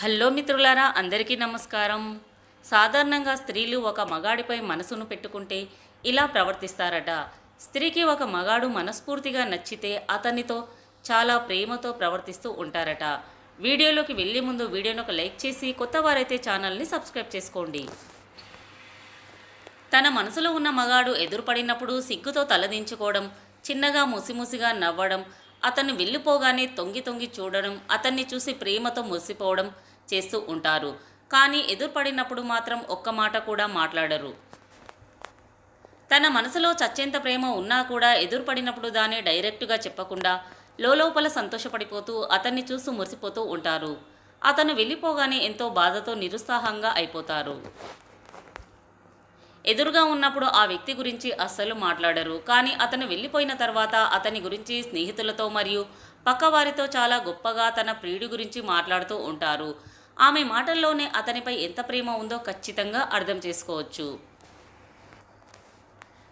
Hello మిత్రులారా, అందరికీ నమస్కారం. సాధారణంగా స్త్రీలు ఒక మగాడిపై మనసును పెట్టుకుంటే ఇలా ప్రవర్తిస్తారట. స్త్రీకి ఒక మగాడు మనస్ఫూర్తిగా నచ్చితే అతనితో చాలా ప్రేమతో ప్రవర్తిస్తూ ఉంటారట. వీడియోలోకి వెళ్ళే ముందు వీడియోను ఒక లైక్ చేసి కొత్త వారైతే ఛానల్ని సబ్స్క్రైబ్ చేసుకోండి. తన మనసులో ఉన్న మగాడు ఎదురుపడినప్పుడు సిగ్గుతో తలదించుకోవడం, చిన్నగా ముసిముసిగా నవ్వడం, అతన్ని వెళ్ళిపోగానే తొంగి తొంగి చూడడం, అతన్ని చూసి ప్రేమతో మురిసిపోవడం చేస్తూ ఉంటారు. కానీ ఎదురుపడినప్పుడు మాత్రం ఒక్క మాట కూడా మాట్లాడరు. తన మనసులో చచ్చేంత ప్రేమ ఉన్నా కూడా ఎదురుపడినప్పుడు దాన్ని డైరెక్టుగా చెప్పకుండా లోపల సంతోషపడిపోతూ అతన్ని చూస్తూ మురిసిపోతూ ఉంటారు. అతను వెళ్ళిపోగానే ఎంతో బాధతో నిరుత్సాహంగా అయిపోతారు. ఎదురుగా ఉన్నప్పుడు ఆ వ్యక్తి గురించి అస్సలు మాట్లాడరు. కానీ అతను వెళ్ళిపోయిన తర్వాత అతని గురించి స్నేహితులతో మరియు పక్కవారితో చాలా గొప్పగా తన ప్రియుడి గురించి మాట్లాడుతూ ఉంటారు. ఆమె మాటల్లోనే అతనిపై ఎంత ప్రేమ ఉందో ఖచ్చితంగా అర్థం చేసుకోవచ్చు.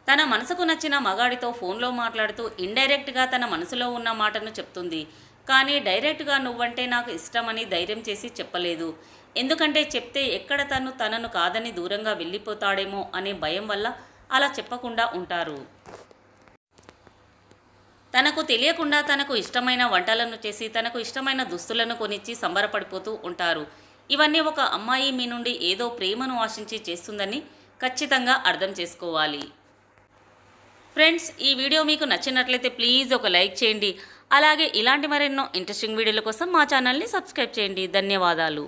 తన మనసుకు నచ్చిన మగాడితో ఫోన్లో మాట్లాడుతూ ఇండైరెక్ట్గా తన మనసులో ఉన్న మాటను చెప్తుంది. కానీ డైరెక్ట్గా నువ్వంటే నాకు ఇష్టమని ధైర్యం చేసి చెప్పలేదు. ఎందుకంటే చెప్తే ఎక్కడ తనను కాదని దూరంగా వెళ్ళిపోతాడేమో అనే భయం వల్ల అలా చెప్పకుండా ఉంటారు. తనకు తెలియకుండా తనకు ఇష్టమైన వంటలను చేసి తనకు ఇష్టమైన దుస్తులను కొనిచ్చి సంబరపడిపోతూ ఉంటారు. ఇవన్నీ ఒక అమ్మాయి మీ నుండి ఏదో ప్రేమను ఆశించి చేస్తుందని ఖచ్చితంగా అర్థం చేసుకోవాలి. ఫ్రెండ్స్, ఈ వీడియో మీకు నచ్చినట్లయితే ప్లీజ్ ఒక లైక్ చేయండి. అలాగే ఇలాంటి మరెన్నో ఇంట్రెస్టింగ్ వీడియోల కోసం మా ఛానల్ని సబ్స్క్రైబ్ చేయండి. ధన్యవాదాలు.